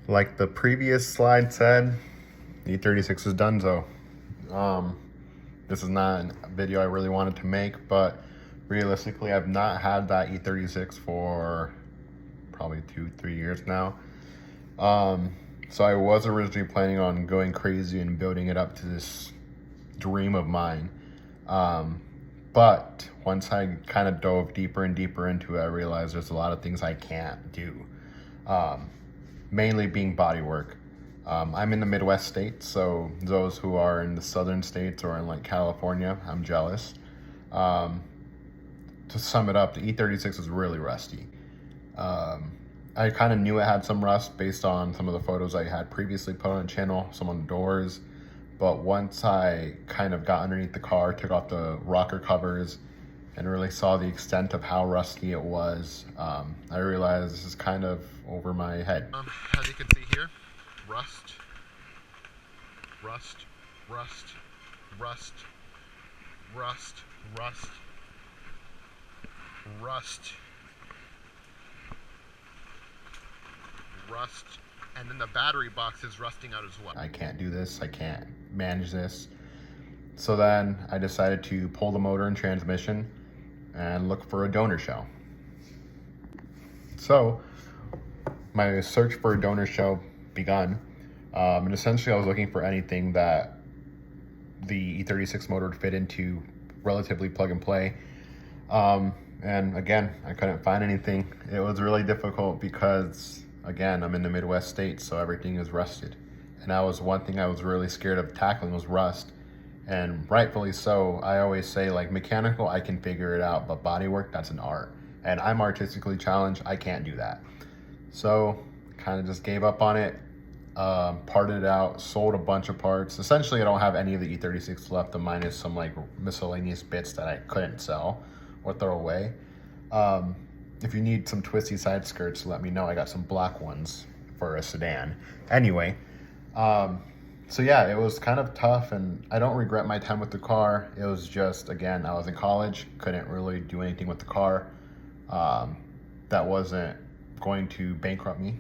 Like the previous slide said, E36 is donezo. This is not a video I really wanted to make, but realistically, I've not had that E36 for probably 2-3 years now. So I was originally planning on going crazy and building it up to this dream of mine. But once I kind of dove deeper and deeper into it, I realized there's a lot of things I can't do. Mainly being body work. I'm in the Midwest states, so those who are in the southern states or in like California, I'm jealous. To sum it up, the E36 is really rusty. I kind of knew it had some rust based on some of the photos I had previously put on the channel, some on the doors. But once I kind of got underneath the car, took off the rocker covers, and really saw the extent of how rusty it was, I realized this is kind of over my head. As you can see here, rust, rust, rust, rust, rust, rust, rust, rust, and then the battery box is rusting out as well. I can't do this, I can't manage this. So then I decided to pull the motor and transmission and look for a donor shell. So my search for a donor shell begun. And essentially I was looking for anything that the E36 motor would fit into, relatively plug and play. And again, I couldn't find anything. It was really difficult because, again, I'm in the Midwest states, so everything is rusted. And that was one thing I was really scared of tackling, was rust. And rightfully so. I always say, like, mechanical, I can figure it out, but bodywork, that's an art. And I'm artistically challenged, I can't do that. So kind of just gave up on it, parted it out, sold a bunch of parts. Essentially, I don't have any of the E36 left, minus some like miscellaneous bits that I couldn't sell or throw away. If you need some twisty side skirts, let me know. I got some black ones for a sedan. Anyway, so yeah, it was kind of tough, and I don't regret my time with the car. It was just, again, I was in college, couldn't really do anything with the car that wasn't going to bankrupt me.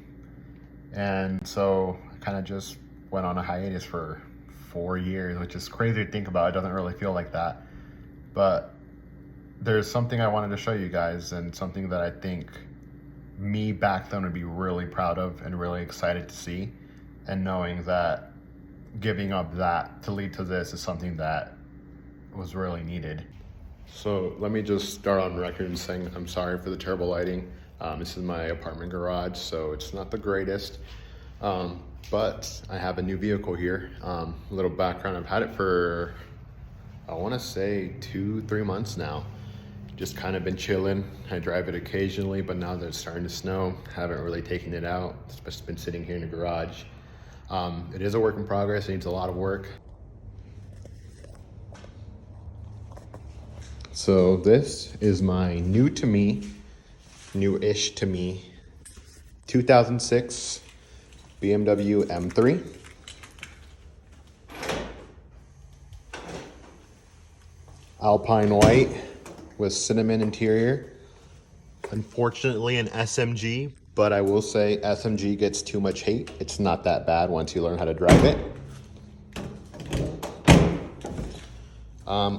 And so I kind of just went on a hiatus for 4 years, which is crazy to think about. It doesn't really feel like that. But there's something I wanted to show you guys, and something that I think me back then would be really proud of and really excited to see. And knowing that giving up that to lead to this is something that was really needed. So let me just start on record saying I'm sorry for the terrible lighting. This is my apartment garage, so it's not the greatest. But I have a new vehicle here. A little background, I've had it for, I wanna say 2-3 months now. Just kind of been chilling. I drive it occasionally, but now that it's starting to snow, haven't really taken it out. It's just been sitting here in the garage. It is a work in progress, it needs a lot of work. So this is my new-ish to me, 2006 BMW M3. Alpine white with cinnamon interior. Unfortunately an SMG, but I will say SMG gets too much hate. It's not that bad once you learn how to drive it.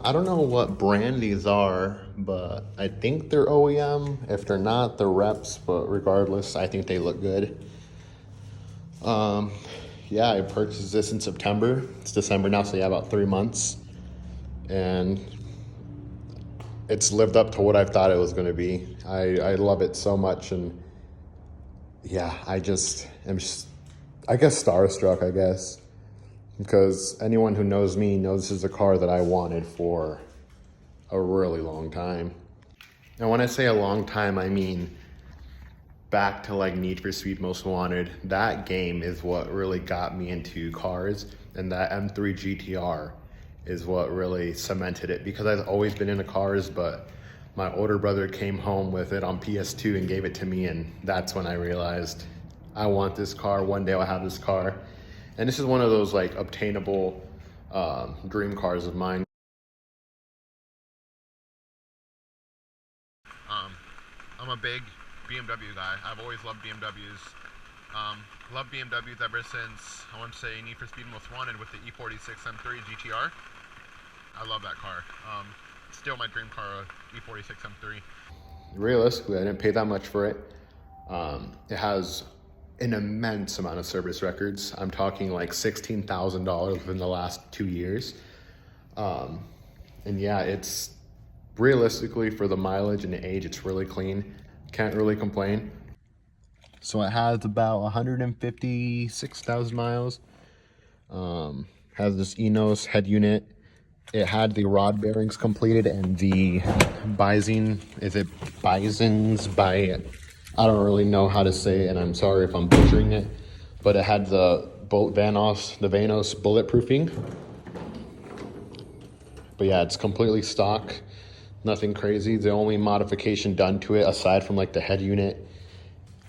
I don't know what brand these are, but I think they're OEM. If they're not, they're reps, but regardless, I think they look good. Yeah, I purchased this in September. It's December now, so yeah, about 3 months. And it's lived up to what I thought it was gonna be. I love it so much, and yeah, I guess starstruck, I guess. Because anyone who knows me knows this is a car that I wanted for a really long time. And when I say a long time, I mean back to like Need for Speed Most Wanted. That game is what really got me into cars, and that M3 GTR is what really cemented it, because I've always been into cars, but my older brother came home with it on PS2 and gave it to me, and that's when I realized I want this car. One day I'll have this car. And this is one of those like obtainable dream cars of mine. I'm a big BMW guy. I've always loved BMWs. Love BMWs ever since, I want to say, Need for Speed Most Wanted with the E46 M3 GTR. I love that car. Still my dream car, E46 M3. Realistically, I didn't pay that much for it. It has an immense amount of service records. I'm talking like $16,000 within the last 2 years. And yeah, it's realistically, for the mileage and the age, it's really clean. Can't really complain. So it has about 156,000 miles. Has this Enos head unit. It had the rod bearings completed and the Bisons by, I don't really know how to say it, and I'm sorry if I'm butchering it, but it had the Vanos bulletproofing. But yeah, it's completely stock, nothing crazy. The only modification done to it, aside from like the head unit,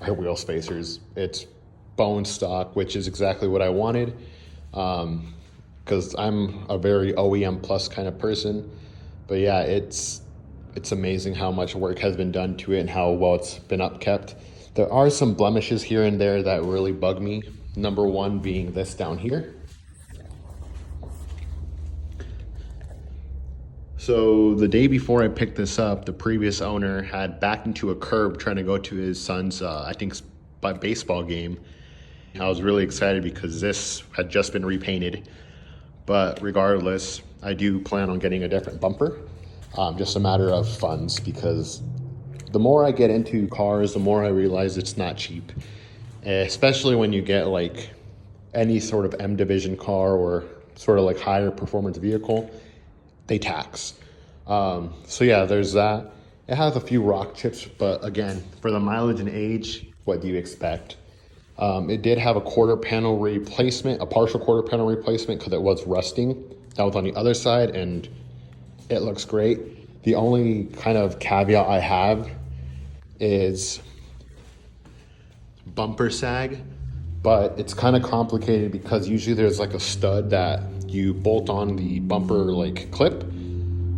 are wheel spacers. It's bone stock, which is exactly what I wanted, because I'm a very OEM plus kind of person. But yeah, it's amazing how much work has been done to it and how well it's been upkept. There are some blemishes here and there that really bug me. Number one being this down here. So the day before I picked this up, the previous owner had backed into a curb trying to go to his son's, I think, baseball game. I was really excited because this had just been repainted. But regardless, I do plan on getting a different bumper. Just a matter of funds, because the more I get into cars, the more I realize it's not cheap. Especially when you get like any sort of M division car or sort of like higher performance vehicle, they tax. So yeah, there's that. It has a few rock chips, but again, for the mileage and age, what do you expect? It did have a quarter panel replacement, a partial quarter panel replacement, because it was rusting. That was on the other side, and it looks great. The only kind of caveat I have is bumper sag, but it's kind of complicated because usually there's like a stud that you bolt on the bumper like clip.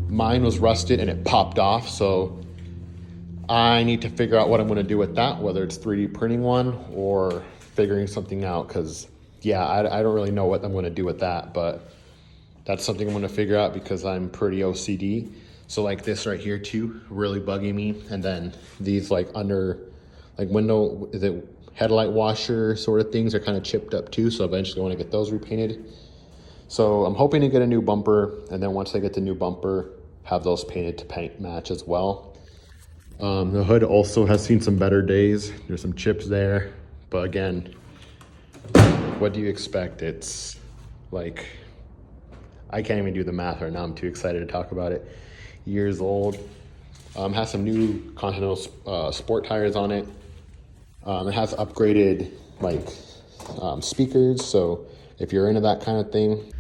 Mine was rusted and it popped off, so I need to figure out what I'm going to do with that, whether it's 3D printing one or figuring something out, because yeah, I don't really know what I'm going to do with that, but that's something I'm going to figure out because I'm pretty OCD. So like this right here too, really bugging me. And then these like under like window, is it headlight washer sort of things are kind of chipped up too, so eventually I want to get those repainted. So I'm hoping to get a new bumper, and then once I get the new bumper, have those painted to paint match as well. The hood also has seen some better days. There's some chips there, but again, what do you expect? It's like, I can't even do the math right now. I'm too excited to talk about it. Years old. Has some new Continental Sport tires on it. It has upgraded like speakers, so if you're into that kind of thing.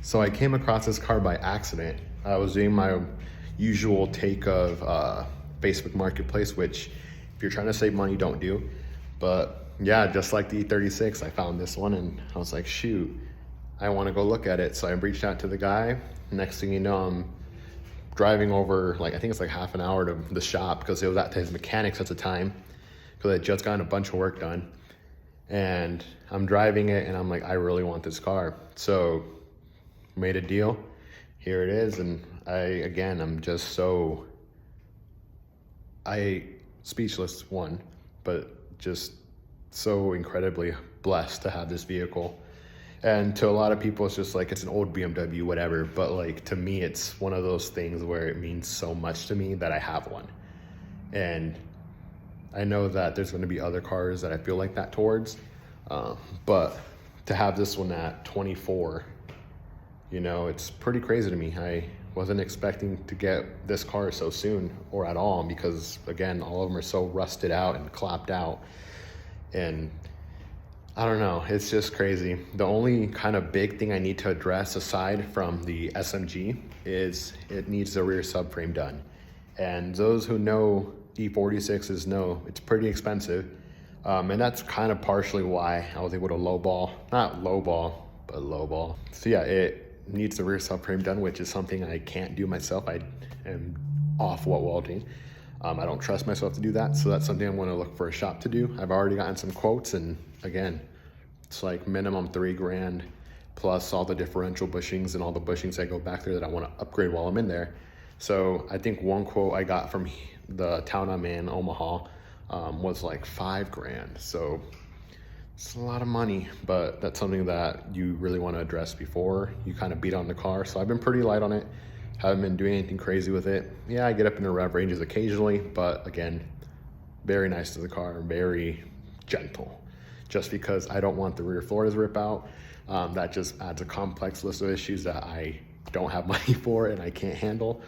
So I came across this car by accident. I was doing my usual take of Facebook Marketplace, which if you're trying to save money, don't do. But yeah, just like the E36, I found this one and I was like, shoot, I want to go look at it. So I reached out to the guy. Next thing you know, I'm driving over, like I think it's like half an hour to the shop, because it was at his mechanics at the time, because I had just gotten a bunch of work done. And I'm driving it and I'm like, I really want this car. So made a deal. Here it is. And I'm just so, speechless, one, but just so incredibly blessed to have this vehicle. And to a lot of people, it's just like, it's an old BMW, whatever. But like, to me, it's one of those things where it means so much to me that I have one. And I know that there's going to be other cars that I feel like that towards. But to have this one at 24, you know, it's pretty crazy to me. I wasn't expecting to get this car so soon or at all, because again, all of them are so rusted out and clapped out. And I don't know, it's just crazy. The only kind of big thing I need to address aside from the SMG is it needs the rear subframe done. And those who know E46s know it's pretty expensive. And that's kind of partially why I was able to not lowball, but lowball. So yeah, it needs the rear subframe done, which is something I can't do myself. I am off wall welding. I don't trust myself to do that, so that's something I'm going to look for a shop to do. I've already gotten some quotes, and again, it's like minimum $3,000 plus all the differential bushings and all the bushings that go back there that I want to upgrade while I'm in there. So I think one quote I got from the town I'm in, Omaha, was like $5,000. So it's a lot of money, but that's something that you really want to address before you kind of beat on the car. So I've been pretty light on it. Haven't been doing anything crazy with it. Yeah, I get up in the rev ranges occasionally, but again, very nice to the car, very gentle. Just because I don't want the rear floor to rip out, that just adds a complex list of issues that I don't have money for and I can't handle.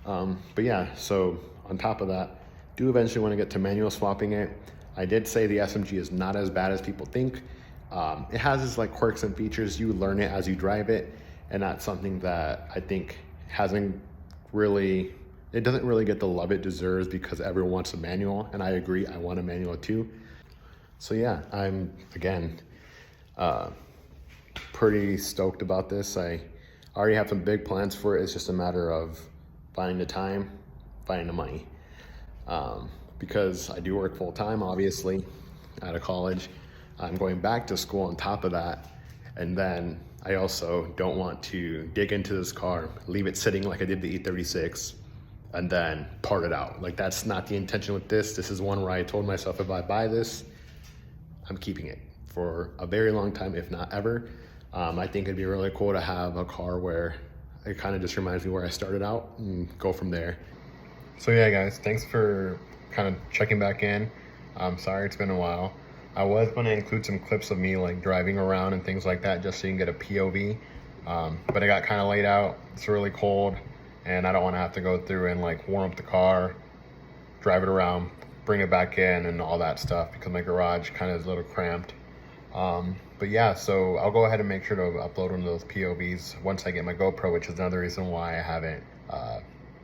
But yeah, so on top of that, do eventually want to get to manual swapping it. I did say the SMG is not as bad as people think. It has its like quirks and features. You learn it as you drive it, and that's something that I think hasn't really, it doesn't really get the love it deserves because everyone wants a manual, and I agree, I want a manual too. So yeah, I'm again pretty stoked about this. I already have some big plans for it. It's just a matter of finding the time, finding the money. Because I do work full time, obviously, out of college. I'm going back to school on top of that. And then I also don't want to dig into this car, leave it sitting like I did the E36, and then part it out. Like, that's not the intention with this. This is one where I told myself if I buy this, I'm keeping it for a very long time, if not ever. I think it'd be really cool to have a car where it kind of just reminds me where I started out and go from there. So yeah, guys, thanks for kind of checking back in. I'm sorry it's been a while. I was going to include some clips of me like driving around and things like that just so you can get a POV. But it got kind of late out. It's really cold and I don't want to have to go through and like warm up the car, drive it around, bring it back in and all that stuff because my garage kind of is a little cramped. But yeah, so I'll go ahead and make sure to upload one of those POVs once I get my GoPro, which is another reason why I haven't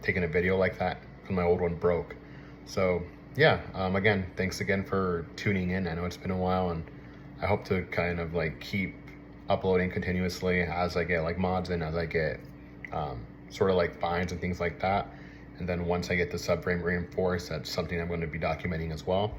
taken a video like that because my old one broke. So yeah, again, thanks again for tuning in. I know it's been a while and I hope to kind of like keep uploading continuously as I get like mods and as I get sort of like finds and things like that. And then once I get the subframe reinforced, that's something I'm going to be documenting as well.